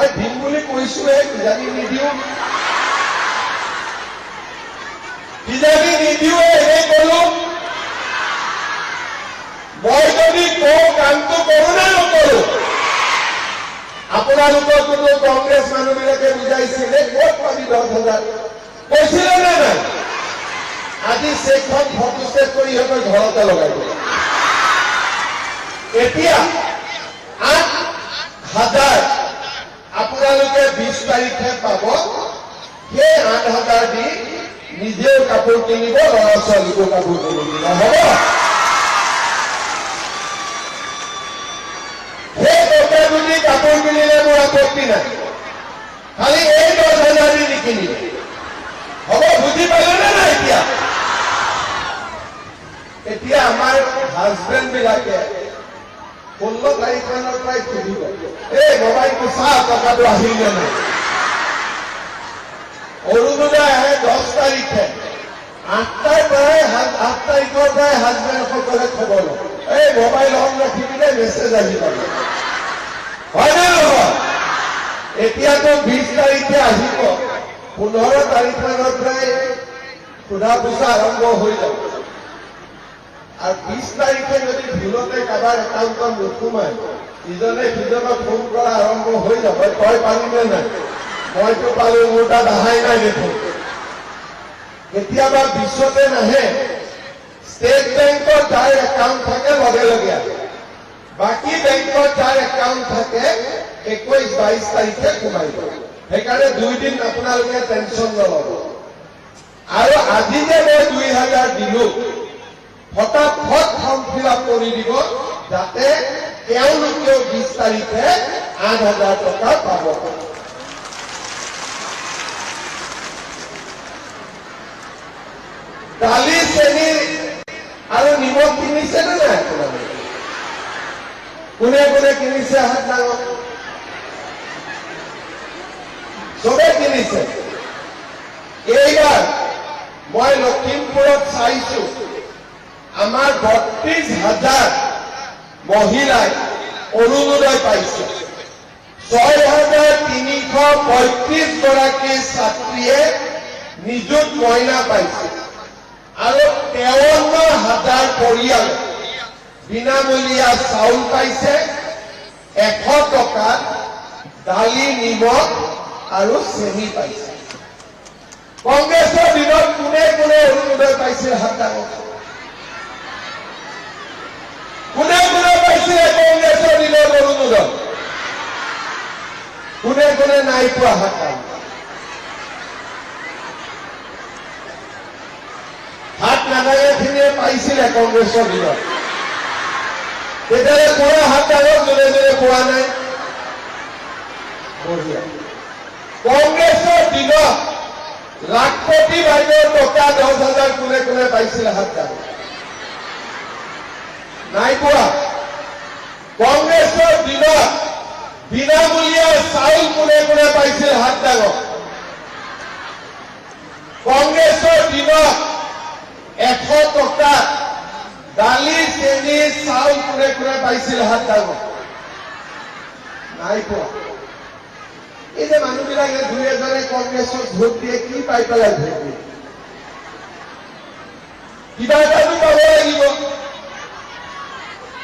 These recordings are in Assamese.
মই দিম বুলি কৈছোহে, কিজানি নিদিও, এনেই কলো। মই যদি কওঁ কামটো কৰো নে নকৰো? আপোনালোকৰ কোনো কংগ্ৰেছ মানুহবিলাকে বুজাইছিলে ক'ত পাবি 10,000 কৈছিলে নে নাই? আজি চেকখন ফটোষ্টেট কৰি সিহঁতৰ ঘৰতে লগাই দিলে। এতিয়া 8,000 আপোনালোকে 20 তাৰিখে পাব। সেই 8,000 দি নিজেও কাপোৰ কিনিব, ল'ৰা ছোৱালীকো কাপোৰ কিনিব, হ'ব? সেই টকা যদি কাপোৰ কিনিলে মোৰ আপত্তি নাই, খালি এই 10,000 দি নিকিনিলে, হ'ব? বুজি পালে নে নাই? এতিয়া আমাৰ হাজবেণ্ড বিলাকে 16 তাৰিখমানৰ পৰাই সুধিব, এই মোবাইলটো চাহ, টকাটো আহিল নে নাই? অৰুণোদয় আহে 10 তাৰিখে, 8 তাৰিখৰ পৰাই হাজবেণ্ডসকলে খবৰ লয়, এই মোবাইল অন ৰাখিবিনে, মেছেজ আহি পাব, হয়নে নহয়? এতিয়াতো 20 তাৰিখে আহিব, 15 তাৰিখমানৰ পৰাই সোধা পোছা আৰম্ভ হৈ যাব। আৰু 20 তাৰিখে যদি ভুলতে কাৰোবাৰ একাউণ্টত নোসোমায়, ইজনে সিজনক ফোন কৰা আৰম্ভ হৈ যাব, তই পালি নে নাই? মইতো পালো, মোৰ তাত অহাই নাই দেখোন। কেতিয়াবা বিশ্বতে নাহে, ষ্টেট বেংকত যাৰ একাউণ্ট থাকে লগে লগে আহে, বাকী বেংকত যাৰ একাউণ্ট থাকে 21-22 তাৰিখে সোমাই যায়। সেইকাৰণে 2 দিন আপোনালোকে টেনশ্যন নলব। আৰু আজি যে মই 2,000 দিলো, ফটাফট ফৰ্ম ফিল আপ কৰি দিব, যাতে তেওঁলোকেও 20 তাৰিখে 8,000 টকা পাব। দালি, চেনি আৰু নিমখ কিনিছে নে নাই আপোনালোকে? কোনে কোনে কিনিছে হাত ডাঙৰ? চবে কিনিছে। এইবাৰ মই লখিমপুৰত চাইছো, আমাৰ 32,000 মহিলাই অৰুণোদয় পাইছে। 6,335 গৰাকী ছাত্ৰীয়ে নিযুত মইনা পাইছে। আৰু 53,000 পৰিয়ালে বিনামূলীয়া চাউল পাইছে, 100 টকাত দালি, নিমখ আৰু চেনি পাইছে। কংগ্ৰেছৰ দিনত কোনে কোনে অৰুণোদয় পাইছিল? হাত ডাঙৰ। কোনে কোনে পাইছিলে কংগ্ৰেছৰ দিনত অৰুণোদয়? কোনে কোনে নাই পোৱা? হাত ডাঙৰ। হাত নাগাৰীখিনিয়ে পাইছিলে কংগ্ৰেছৰ দিনত। তেতিয়াহ'লে কোনে হাত ডাঙৰ? যোনে যোনে পোৱা নাই। বঢ়িয়া। কংগ্ৰেছৰ দিনত লাখপতি বাইদেউৰ টকা 10,000 কোনে কোনে পাইছিলে? হাত ডাঙৰ। নাই পোৱা। কংগ্ৰেছৰ দিনত বিনামূলীয়া চাউল কোনে কোনে পাইছিল? হাত ডাঙৰ। কংগ্ৰেছৰ দিনত 100 টকা দালি, চেনি, চাউল কোনে কোনে পাইছিল? হাত ডাঙৰ। নাই পোৱা। এই যে মানুহবিলাকে 2-এজনে কংগ্ৰেছক ভোট দিয়ে, কি পাই পেলাই ভোট দিয়ে? কিবা এটাতো পাব লাগিব।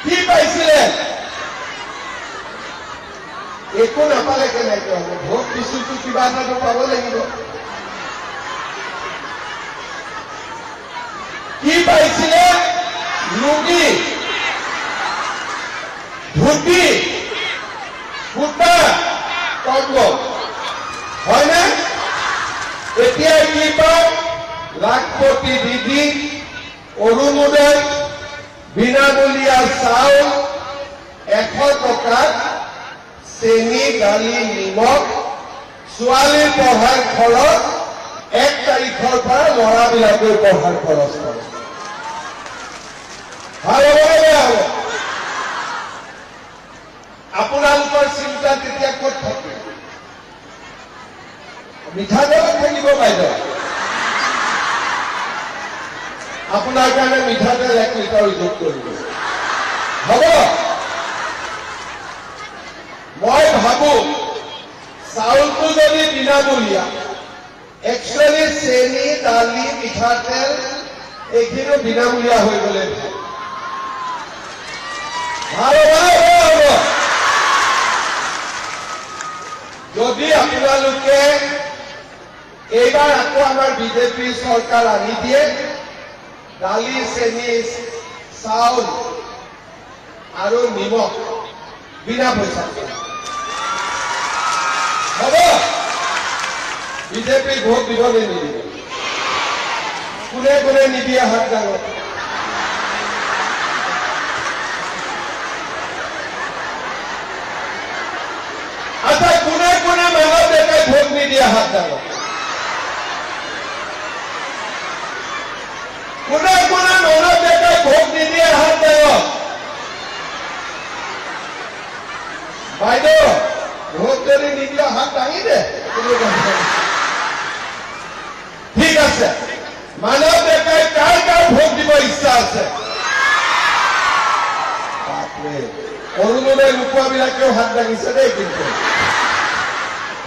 কি পাইছিলে? একো নাপালে কেনেকে হ'ব? ভোট দিছোতো, কিবা এটাতো পাব লাগিব। কি পাইছিলে? লুগি, ধুতি, কুৰ্তা, কম্বল, হয়নে? এতিয়া কি পায়? লাখপতি দিদি, অৰুণোদয়, বিনামূলীয়া চাউল, 100 টকাত চেনি, দালি, নিমখ, ছোৱালীৰ পঢ়াৰ খৰচ, 1 তাৰিখৰ পৰা ল'ৰাবিলাকেও পঢ়াৰ খৰচ কৰে। ভাল হ'ব নে বেয়া হ'ব? আপোনালোকৰ চিন্তা তেতিয়া ক'ত থাকে? মিঠাতেলত থাকিব বাইদেউ। আপোনাৰ কাৰণে মিঠাতেল 1 লিটাৰ যোগ কৰিব, হ'ব? মই ভাবো চাউলটো যদি বিনামূলীয়া, একচুৱেলি চেনি, দালি, মিঠাতেল এইখিনিও বিনামূলীয়া হৈ গ'লে ভাল হ'ব। যদি আপোনালোকে এইবাৰ আকৌ আমাৰ বিজেপি চৰকাৰ আনি দিয়ে, দালি, চেনি, চাউল আৰু নিমখ বিনা পইচা হ'ব, বিজেপি ভোট দিবলৈ নিদিব। কোনে কোনে নিদিয়ে হাত ডাঙৰ? আচ্ছা, কোনে কোনে মানৱ ডেকাই ভোট নিদিয়ে হাত ডাঙৰ? কোনে কোনে মানৱ ডেকাই ভোট নিদিয়ে হাত ডাঙৰ? বাইদেউ, ভোট যদি নিদিয়ে হাত দাঙি দে। ঠিক আছে, মানৱ ডেকাই কাৰ কাৰ ভোট দিব ইচ্ছা আছে? অৰুণোদয় নোপোৱাবিলাকেও হাত দাঙিছে দেই, কিন্তু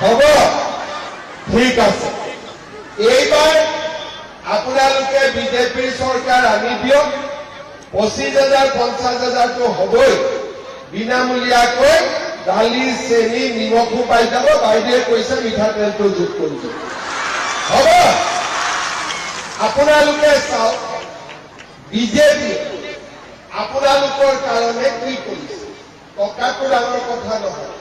হ'ব, ঠিক আছে। এইবাৰ আপোনালোকে বিজেপিৰ চৰকাৰ আনি দিয়ক, 25,000 50,000টো হ'বই। বিনামূলীয়াকৈ দালি, চেনি, নিমখো পাই যাব। বাইদেৱে কৈছে মিঠাতেলটো যোগ কৰিব। হ'ব, আপোনালোকে চাওক বিজেপি আপোনালোকৰ কাৰণে কি কৰিছে। টকাটো ডাঙৰ কথা নহয়,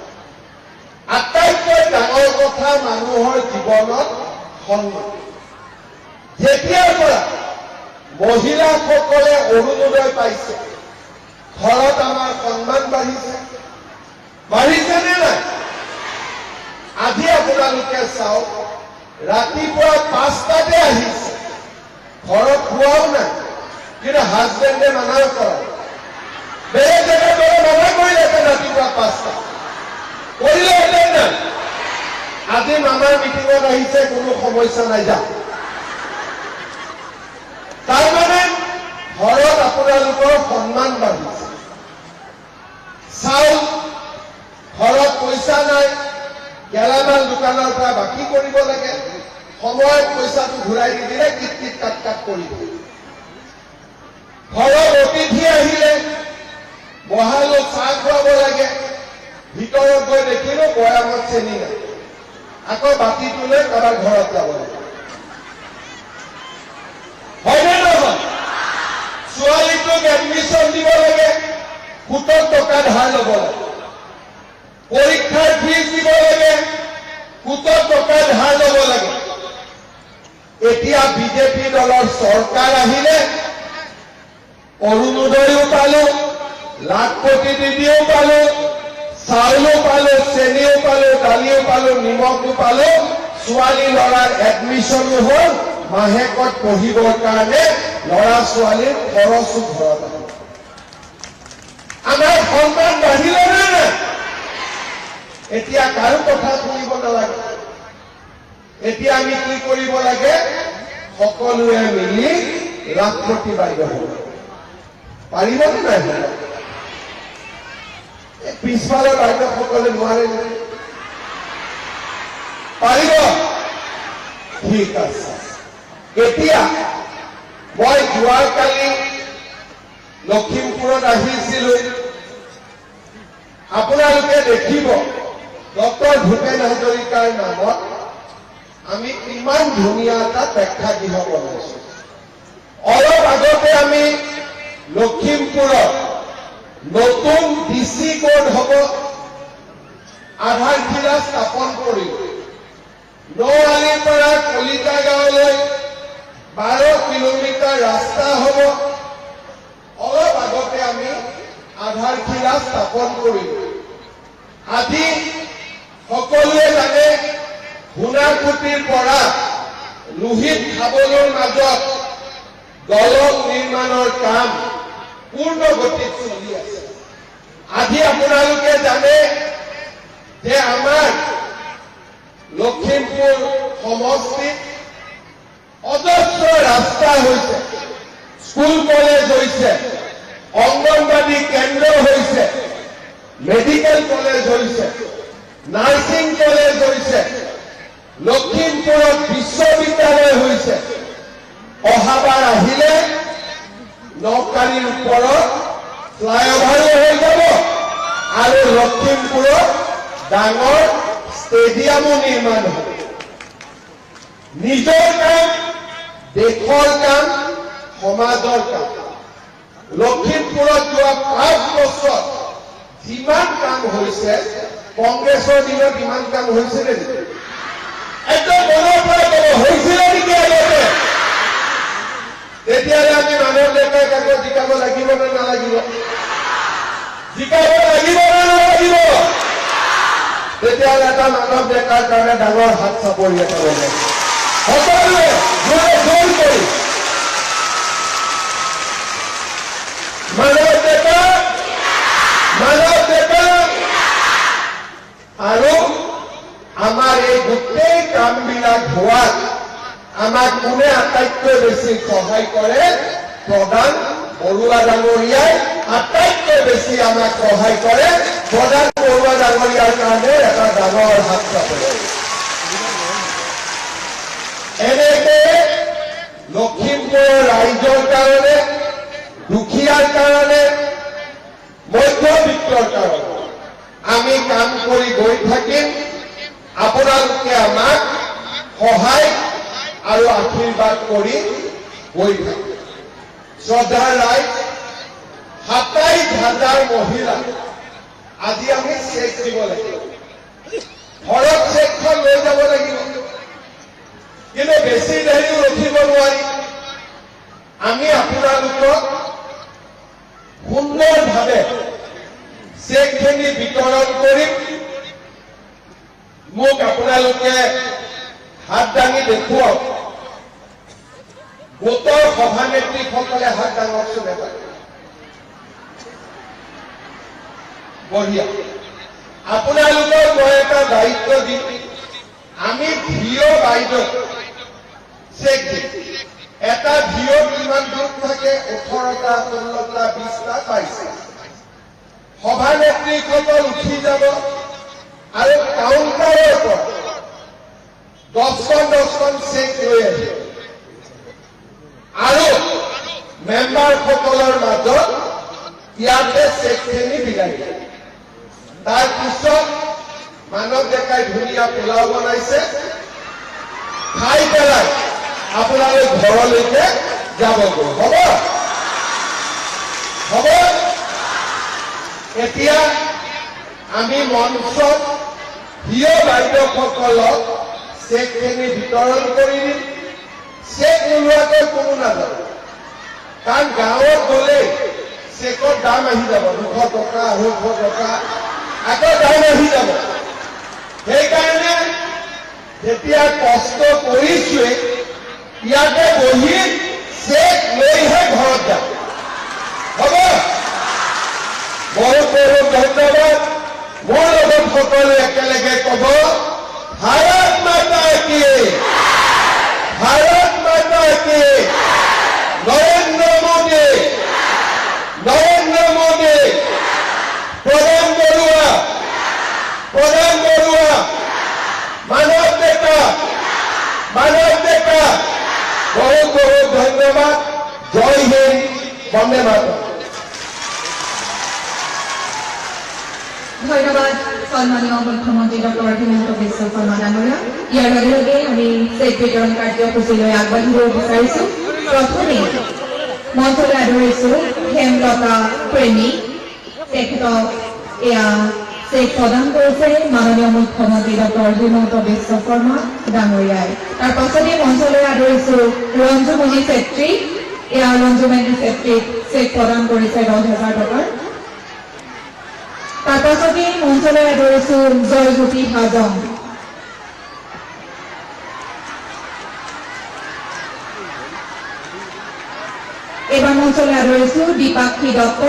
আটাইতকৈ ডাঙৰ কথা মানুহৰ জীৱনত সন্মান। যেতিয়াৰ পৰা মহিলাসকলে অৰুণোদয় পাইছে, ঘৰত আমাৰ সন্মান বাঢ়িছে। বাঢ়িছে নে নাই? আজি আপোনালোকে চাওক, ৰাতিপুৱা 5টাতে আহিছে, ঘৰত খোৱাও নাই, কিন্তু হাজবেণ্ডে মানা কৰে। বেলেগ জেগাত মানা কৰিলেহেঁতেন ৰাতিপুৱা 5টা, কৰিলেহেঁতেন নাই? আজি মামাৰ মিটিঙত আহিছে, কোনো সমস্যা নাই, যা। তাৰমানে ঘৰত আপোনালোকৰ সন্মান বাঢ়িছে। চাউল, ঘৰত পইচা নাই, গেলামাল দোকানৰ পৰা বাকী কৰিব লাগে, সময়ত পইচাটো ঘূৰাই নিদিলে কিট কাট কৰি দিয়ে। ঘৰত অতিথি আহিলে বহালো, চাহ খুৱাব লাগে, ভিতৰত গৈ দেখিলো বৈয়ামত চেনি নাই, আকৌ বাতিটো লৈ কাৰোবাৰ ঘৰত যাব লাগে। হয়নে নহয়? ছোৱালীটোক এডমিশ্যন দিব লাগে, 70 টকা ধাৰ ল'ব লাগে। পৰীক্ষাৰ ফিজ দিব লাগে, 70 টকা ধাৰ ল'ব লাগে। এতিয়া বিজেপি দলৰ চৰকাৰ আহিলে অৰুণোদয়ো পালো, লাখপতি দিদিও পালো, চাউলো পালো, চেনিও পালো, দালিও পালো, নিমখো পালো, ছোৱালী ল'ৰাৰ এডমিশ্যনো হ'ল, মাহেকত পঢ়িবৰ কাৰণে ল'ৰা ছোৱালীৰ খৰচো ঘৰত আহিল। আমাৰ সন্মান বাঢ়িলে নে নাই? এতিয়া কাৰো কথা শুনিব নালাগে। এতিয়া আমি কি কৰিব লাগে? সকলোৱে মিলি লাখপতি বাইদেউ হ'ব। পাৰিবনে নাই? পিছফালৰ বাইদেউসকলে নোৱাৰে নেকি? পাৰিব? ঠিক আছে। এতিয়া মই যোৱাকালি লখিমপুৰত আহিছিলো। আপোনালোকে দেখিব ডক্টৰ ভূপেন হাজৰিকাৰ নামত আমি কিমান ধুনীয়া এটা প্ৰেক্ষাগৃহ বনাইছো। অলপ আগতে আমি লখিমপুৰত নতুন ডিচি কোড হ'ব, আধাৰশিলা স্থাপন কৰিলো। নৌআলিৰ পৰা কলিতা গাঁৱলৈ 12 কিলোমিটাৰ ৰাস্তা হ'ব। অলপ আগতে আমি আধাৰশিলা স্থাপন কৰিলো। আজি সকলোৱে জানে সোণাকুটিৰ পৰা লোহিত খাবলৰ মাজত দলং নিৰ্মাণৰ কাম পূৰ্ণ গতিত চলি আছে। আজি আপোনালোকে জানে যে আমাৰ লখিমপুৰ সমষ্টিত অজস্ৰ ৰাস্তা হৈছে, স্কুল কলেজ হৈছে, অংগনবাদী কেন্দ্ৰ হৈছে, মেডিকেল কলেজ হৈছে, নাৰ্ছিং কলেজ হৈছে, লখিমপুৰত বিশ্ববিদ্যালয় হৈছে অহাবাৰ আহিলে নকাৰীৰ ওপৰত ফ্লাইঅভাৰো হৈ যাব আৰু লখিমপুৰত ডাঙৰ ষ্টেডিয়ামো নিৰ্মাণ হ'ব নিজৰ কাম দেশৰ কাম সমাজৰ কাম লখিমপুৰত যোৱা 5 বছৰ যিমান কাম হৈছে কংগ্ৰেছৰ দিনত ইমান কাম হৈছিল নেকি একদম মনৰ পৰা ক'ব হৈছিলে নেকি আগতে তেতিয়াহ'লে আমি মানৱ ডেকাই কাকো জিকাব লাগিব নে নালাগিব জিকাব লাগিব নে নালাগিব তেতিয়াহ'লে এটা মানৱ ডেকাৰ কাৰণে ডাঙৰ হাত চাপৰি এটা লাগে সকলোৱে জোৰে জোৰ কৰি মানৱ ডেকা আৰু আমাৰ এই গোটেই কামবিলাক হোৱাত আমাক কোনে আটাইতকৈ বেছি সহায় কৰে প্ৰধান বৰুৱা ডাঙৰীয়াই আটাইতকৈ বেছি আমাক সহায় কৰে প্ৰধান বৰুৱা ডাঙৰীয়াৰ কাৰণে এটা ডাঙৰ হাত চাপৰে এনেকে লখিমপুৰৰ ৰাইজৰ কাৰণে দুখীয়াৰ কাৰণে মধ্যবিত্তৰ কাৰণে আমি কাম কৰি গৈ থাকিম আপোনালোকে আমাক সহায় আৰু আশীৰ্বাদ কৰি গৈ থাকিম শ্ৰদ্ধাৰ ৰাইজ ২৭,০০০ মহিলা আজি আমি চেক দিব লাগিব ঘৰত চেকখন লৈ যাব লাগিব কিন্তু বেছি দেৰিও ৰখিব নোৱাৰি আমি আপোনালোকক সুন্দৰভাৱে চেকখিনি বিতৰণ কৰিম মোক আপোনালোকে হাত দাঙি দেখুৱাওক গোটৰ সভানেত্ৰীসকলে হাত দাঙকচোন এবাৰ বঢ়িয়া আপোনালোকক মই এটা দায়িত্ব দিম আমি ভিঅ' বাইদেউ চেক দিম এটা ভিঅ' কিমান দূৰ থাকে 18টা 16টা 20টা 22টা সভানেত্ৰীসকল উঠি যাব আৰু কাউণ্টাৰৰ পৰা 10খন চেক লৈ আহিব আৰু মেম্বাৰসকলৰ মাজত ইয়াতে চেকখিনি বিলাই দিয়ে তাৰপিছত মানৱ ডেকাই ধুনীয়া পোলাও বনাইছে খাই পেলাই আপোনালোক ঘৰলৈকে যাবগৈ হ'ব হ'ব এতিয়া আমি মঞ্চত ভিঅ' বাইদেউসকলক চেকখিনি বিতৰণ কৰি দিম চেক নোলোৱাকৈ কোনো নাযাব কাৰণ গাঁৱত গ'লেই চেকৰ দাম আহি যাব 200 টকা 250 টকা আকৌ দাম আহি যাব সেইকাৰণে যেতিয়া কষ্ট কৰিছোৱে ইয়াতে বহি চেক লৈহে ঘৰত যাম হ'ব বহুত বহুত ধন্যবাদ মোৰ লগত সকলোৱে একেলগে ক'ব ভাৰত মাতা কি ভাৰত মাতা কি নৰেন্দ্ৰ মোদী প্ৰধান বৰুৱা মানৱ ডেকা বহুত বহুত ধন্যবাদ জয় হিন্দ বন্দে মাতৰম ধন্যবাদ সন্মানীয় মুখ্যমন্ত্ৰী ডক্টৰ হিমন্ত বিশ্ব শৰ্মা ডাঙৰীয়া ইয়াৰ লগে লগে আমি চেক বিতৰণ কাৰ্যসূচীলৈ আগবাঢ়িব বিচাৰিছো প্ৰথমে মঞ্চলৈ আদৰিছো হেমলতা প্ৰেমী তেখেতক এয়া চেক প্ৰদান কৰিছে মাননীয় মুখ্যমন্ত্ৰী ডক্টৰ হিমন্ত বিশ্ব শৰ্মা ডাঙৰীয়াই তাৰ পাছতে মঞ্চলৈ আদৰিছো ৰঞ্জুমণি ছেত্ৰী এয়া ৰঞ্জুমণি ছেত্ৰীক চেক প্ৰদান কৰিছে 10,000 টকাৰ তাৰ পাছতে মঞ্চলৈ আদৰিছো জয়জ্যোতি হাজং এবাৰ মঞ্চলৈ আদৰিছো দীপাক্ষী দত্ত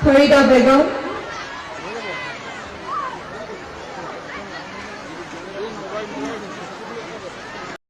ফৰিদা বেগম